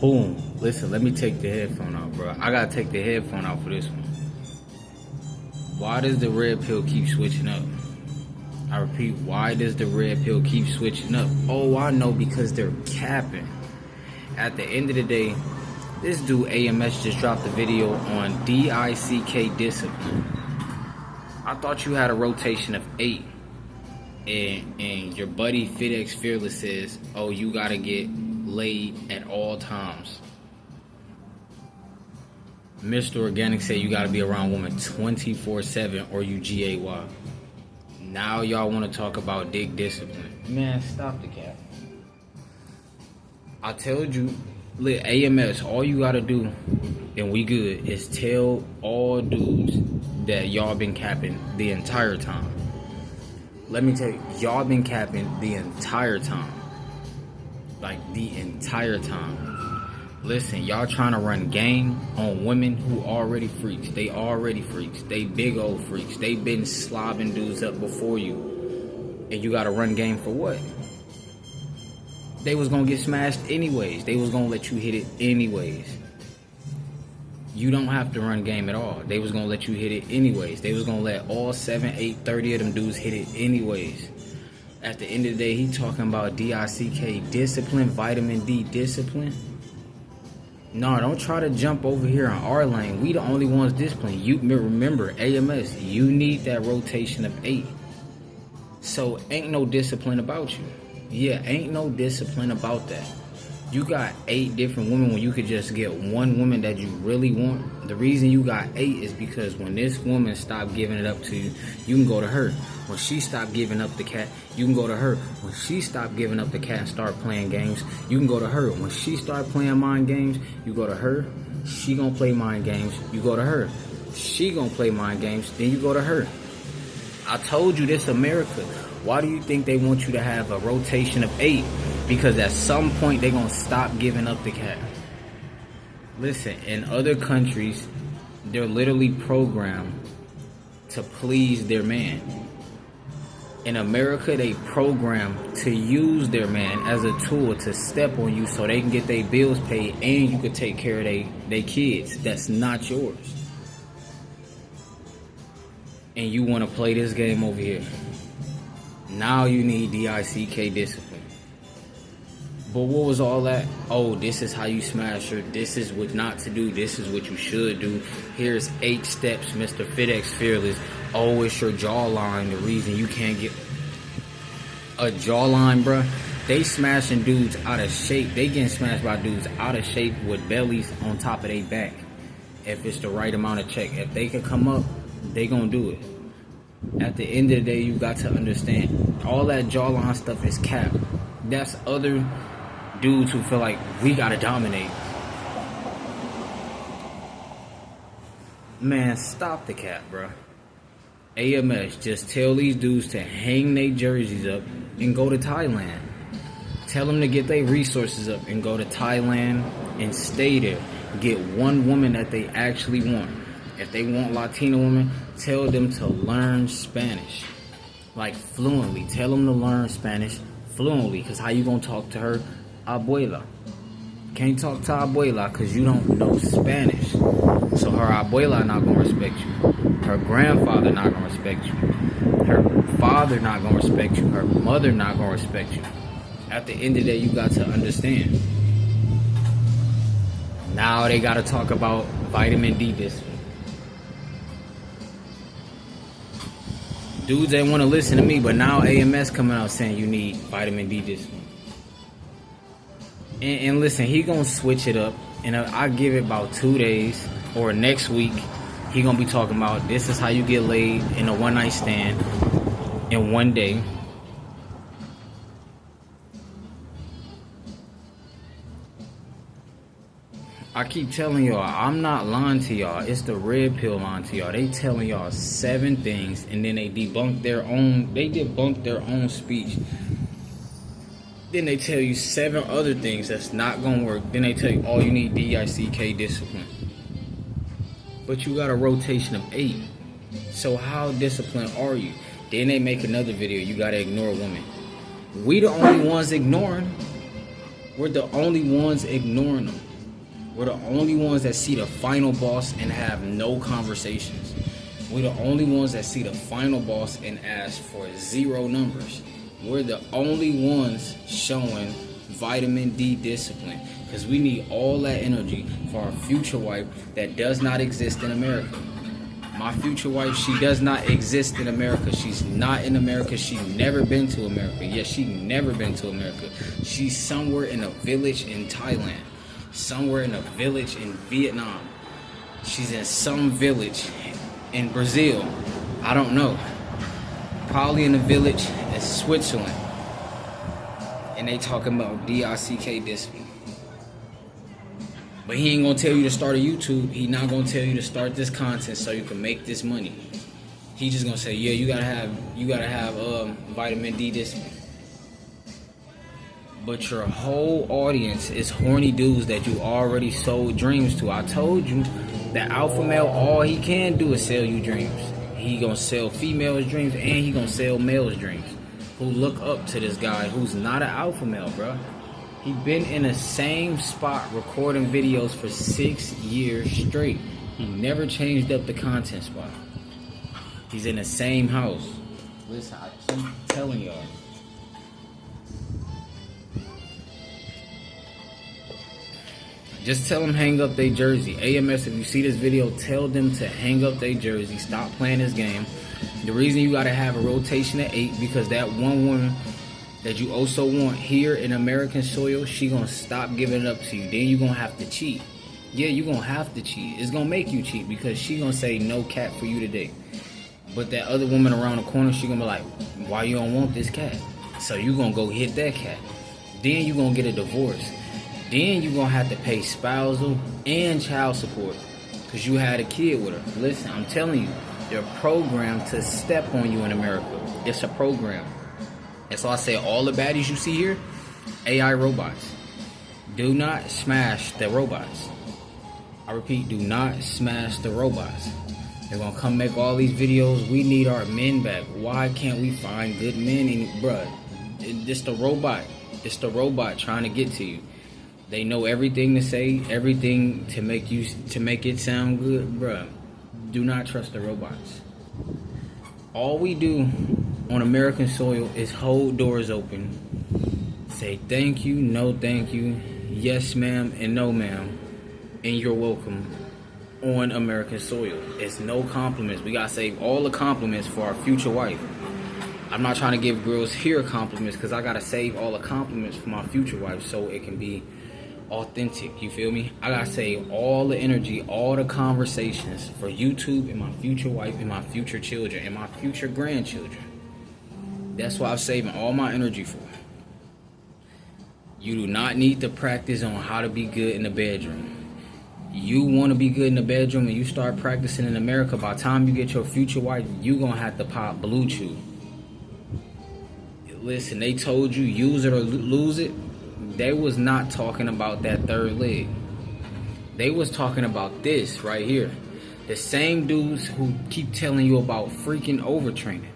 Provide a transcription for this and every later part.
Boom. Listen, let me take the headphone out, bro. I gotta take the headphone out for this one. Why does the red pill keep switching up? I repeat, why does the red pill keep switching up? Oh, I know, because they're capping. At the end of the day, this dude AMS just dropped a video on DICK discipline. I thought you had a rotation of 8. And your buddy FitX Fearless says, oh, you gotta get laid at all times. Mr. Organic said you gotta be around women 24/7 or you GAY. Now y'all wanna talk about dick discipline. Man, stop the cap. I told you, look, AMS, all you gotta do, and we good, is tell all dudes that y'all been capping the entire time. Let me tell you, y'all been capping the entire time. Like, the entire time. Listen, y'all trying to run game on women who already freaks. They already freaks. They big old freaks. They been slobbing dudes up before you. And you gotta run game for what? They was gonna get smashed anyways. They was gonna let you hit it anyways. You don't have to run game at all. They was gonna let you hit it anyways. They was gonna let all 7, 8, 30 of them dudes hit it anyways. At the end of the day, he talking about DICK discipline, vitamin D discipline. No, don't try to jump over here on our lane. We the only ones disciplined. You remember, AMS, you need that rotation of 8. So ain't no discipline about you. Yeah, ain't no discipline about that. You got 8 different women when you could just get one woman that you really want. The reason you got 8 is because when this woman stopped giving it up to you, you can go to her. When she stopped giving up the cat, you can go to her. When she stopped giving up the cat and start playing games, you can go to her. When she start playing mind games, you go to her. She gonna play mind games, you go to her. She gonna play mind games, then you go to her. I told you this America. Why do you think they want you to have a rotation of 8? Because at some point they're gonna stop giving up the cat. Listen, in other countries, they're literally programmed to please their man. In America, they program to use their man as a tool to step on you so they can get their bills paid and you can take care of their kids. That's not yours. And you want to play this game over here. Now you need DICK discipline. But what was all that? Oh, this is how you smash her. This is what not to do. This is what you should do. Here's 8 steps, Mr. FitX Fearless. Oh, it's your jawline. The reason you can't get a jawline, bruh. They smashing dudes out of shape. They getting smashed by dudes out of shape with bellies on top of their back. If it's the right amount of check. If they can come up, they gonna do it. At the end of the day, you got to understand, all that jawline stuff is cap. That's other dudes who feel like we gotta dominate. Man, stop the cap, bro. AMS, just tell these dudes to hang their jerseys up and go to Thailand. Tell them to get their resources up and go to Thailand and stay there. Get one woman that they actually want. If they want Latina women, tell them to learn Spanish. Like fluently. Tell them to learn Spanish fluently. Because how you gonna talk to her? Abuela. Can't talk to abuela because you don't know Spanish. So her abuela not gonna respect you. Her grandfather not gonna respect you. Her father not gonna respect you. Her mother not gonna respect you. At the end of the day, you got to understand. Now they gotta talk about vitamin D discipline. Dudes ain't want to listen to me, but now AMS coming out saying you need vitamin D discipline. And listen, he gonna switch it up, and I give it about 2 days or next week. He gonna be talking about this is how you get laid in a one-night stand in 1 day. I keep telling y'all, I'm not lying to y'all. It's the red pill lying to y'all. They telling y'all 7 things, and then they debunk their own speech. Then they tell you 7 other things that's not gonna work. Then they tell you, oh, you need DICK discipline. But you got a rotation of 8. So how disciplined are you? Then they make another video, you gotta ignore women. We the only ones ignoring. We're the only ones ignoring them. We're the only ones that see the final boss and have no conversations. We're the only ones that see the final boss and ask for 0 numbers. We're the only ones showing vitamin D discipline, because we need all that energy for our future wife that does not exist in America. My future wife, she does not exist in America. She's not in America. She's never been to America. Yes, she's never been to America. She's somewhere in a village in Thailand. Somewhere in a village in Vietnam. She's in some village in Brazil. I don't know. Probably in a village in Switzerland. And they talking about DICK discipline. But he ain't gonna tell you to start a YouTube. He not gonna tell you to start this content so you can make this money. He just gonna say, yeah, you gotta have vitamin D discipline. But your whole audience is horny dudes that you already sold dreams to. I told you that alpha male, all he can do is sell you dreams. He gonna sell females' dreams and he gonna sell males' dreams. Who look up to this guy who's not an alpha male, bro. He been in the same spot recording videos for 6 years straight. He never changed up the content spot. He's in the same house. Listen, I keep telling y'all. Just tell them hang up their jersey. AMS, if you see this video, tell them to hang up their jersey. Stop playing this game. The reason you got to have a rotation at 8, because that one woman that you also want here in American soil, she gonna stop giving it up to you. Then you gonna have to cheat. Yeah, you gonna have to cheat. It's gonna make you cheat because she gonna say no cat for you today. But that other woman around the corner, she gonna be like, why you don't want this cat? So you gonna go hit that cat. Then you gonna get a divorce. Then you gonna have to pay spousal and child support because you had a kid with her. Listen, I'm telling you, they're programmed to step on you in America. It's a program. And so I say all the baddies you see here, AI robots. Do not smash the robots. I repeat, do not smash the robots. They're gonna come make all these videos. We need our men back. Why can't we find good men? Bruh, it's the robot. It's the robot trying to get to you. They know everything to say, everything to make it sound good. Bruh, do not trust the robots. All we do on American soil is hold doors open, say thank you, no thank you, yes ma'am, and no ma'am, and you're welcome on American soil. It's no compliments. We gotta save all the compliments for our future wife. I'm not trying to give girls here compliments because I gotta save all the compliments for my future wife so it can be authentic. You feel me? I gotta save all the energy, all the conversations for YouTube and my future wife and my future children and my future grandchildren. That's what I'm saving all my energy for. You do not need to practice on how to be good in the bedroom. You want to be good in the bedroom and you start practicing in America, by the time you get your future wife, you gonna have to pop Blue Chew. Listen, they told you use it or lose it. They was not talking about that third leg. They was talking about this right here. The same dudes who keep telling you about freaking overtraining.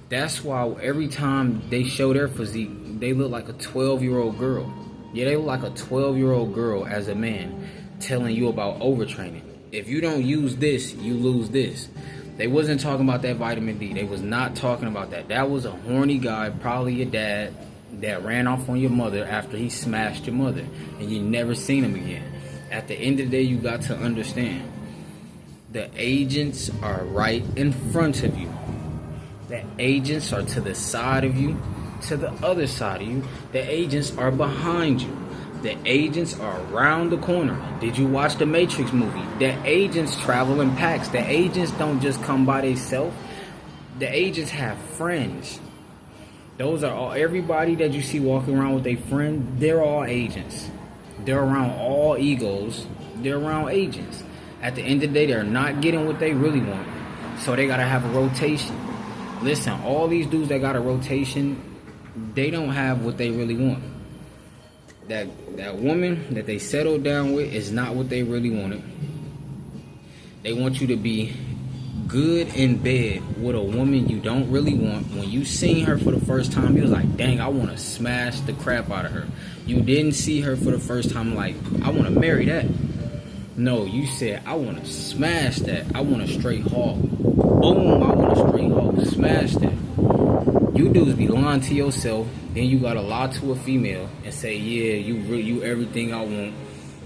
That's why every time they show their physique, they look like a 12-year-old girl. Yeah, they look like a 12-year-old girl as a man telling you about overtraining. If you don't use this, you lose this. They wasn't talking about that vitamin D. They was not talking about that. That was a horny guy, probably your dad, that ran off on your mother after he smashed your mother, and you never seen him again. At the end of the day, you got to understand, the agents are right in front of you. The agents are to the side of you, to the other side of you. The agents are behind you. The agents are around the corner. Did you watch the Matrix movie? The agents travel in packs. The agents don't just come by themselves. The agents have friends. Those are all, everybody that you see walking around with a friend, they're all agents. They're around all egos. They're around agents. At the end of the day, they're not getting what they really want. So they got to have a rotation. Listen, all these dudes that got a rotation, they don't have what they really want. That woman that they settled down with is not what they really wanted. They want you to be good in bed with a woman you don't really want. When you seen her for the first time, you was like, dang, I want to smash the crap out of her. You didn't see her for the first time like, I want to marry that. No, you said, I want to smash that. I want a straight hog. Boom, I want a straight hog. Smash that. You dudes be lying to yourself, then you gotta lie to a female and say, yeah, you everything I want.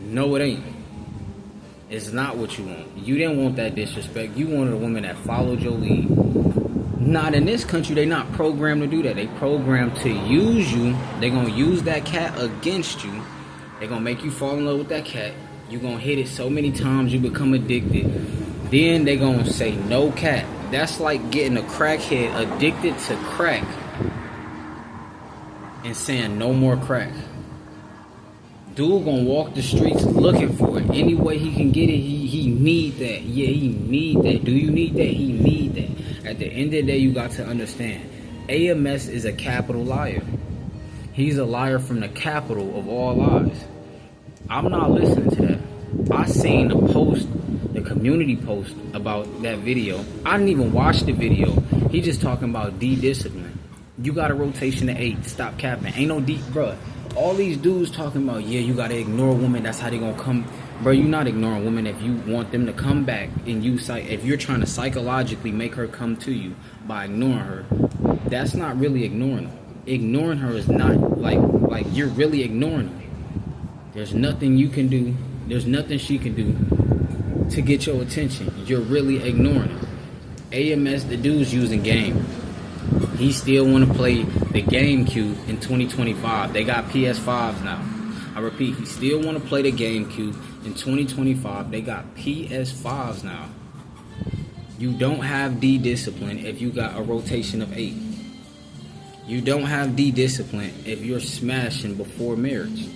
No, it ain't. It's not what you want. You didn't want that disrespect. You wanted a woman that followed your lead. Not in this country, they not programmed to do that. They programmed to use you. They gonna use that cat against you. They gonna make you fall in love with that cat. You gonna hit it so many times you become addicted. Then they gonna say no cat. That's like getting a crackhead addicted to crack and saying no more crack. Dude gonna walk the streets looking for it. Any way he can get it, he need that. Yeah, he need that. Do you need that? He need that. At the end of the day, you got to understand, AMS is a capital liar. He's a liar from the capital of all lies. I'm not listening to that. I seen the post, the community post about that video. I didn't even watch the video. He just talking about D-discipline. You got a rotation of 8. Stop capping. Ain't no deep, bruh. All these dudes talking about, yeah, you gotta ignore women. That's how they gonna come. Bro, you're not ignoring women if you want them to come back. And if you're trying to psychologically make her come to you by ignoring her, that's not really ignoring her. Ignoring her is not like you're really ignoring her. There's nothing you can do. There's nothing she can do to get your attention. You're really ignoring her. AMS, the dude's using game. He still want to play the GameCube in 2025. They got PS5s now. I repeat, he still want to play the GameCube in 2025. They got PS5s now. You don't have D-discipline if you got a rotation of 8. You don't have D-discipline if you're smashing before marriage.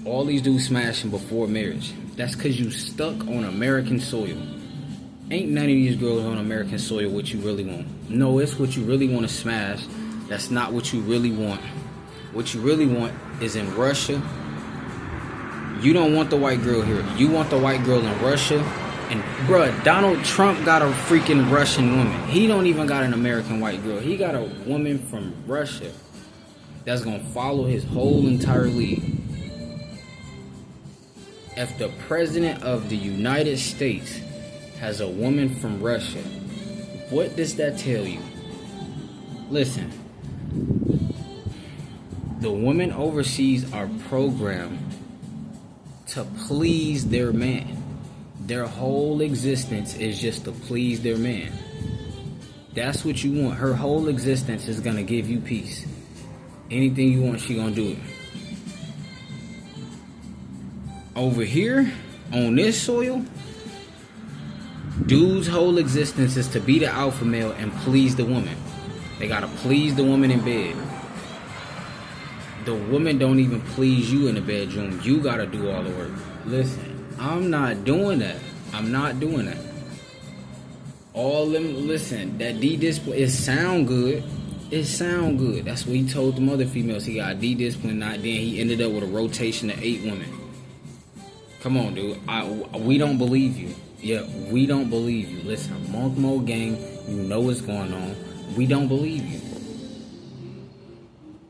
All these dudes smashing before marriage. That's because you stuck on American soil. Ain't none of these girls on American soil what you really want. No, it's what you really want to smash. That's not what you really want. What you really want is in Russia. You don't want the white girl here. You want the white girl in Russia. And bruh, Donald Trump got a freaking Russian woman. He don't even got an American white girl. He got a woman from Russia that's gonna follow his whole entire lead. If the president of the United States has a woman from Russia, what does that tell you? Listen, the women overseas are programmed to please their man. Their whole existence is just to please their man. That's what you want. Her whole existence is gonna give you peace. Anything you want, she gonna do it. Over here, on this soil, dude's whole existence is to be the alpha male and please the woman. They gotta please the woman in bed. The woman don't even please you in the bedroom. You gotta do all the work. Listen, I'm not doing that. I'm not doing that. All them, listen, that D-discipline, it sound good. It sound good. That's what he told them other females. He got D-discipline, not then he ended up with a rotation of 8 women. Come on, dude. We don't believe you. Yeah, we don't believe you. Listen, Monk Mode Gang, you know what's going on. We don't believe you.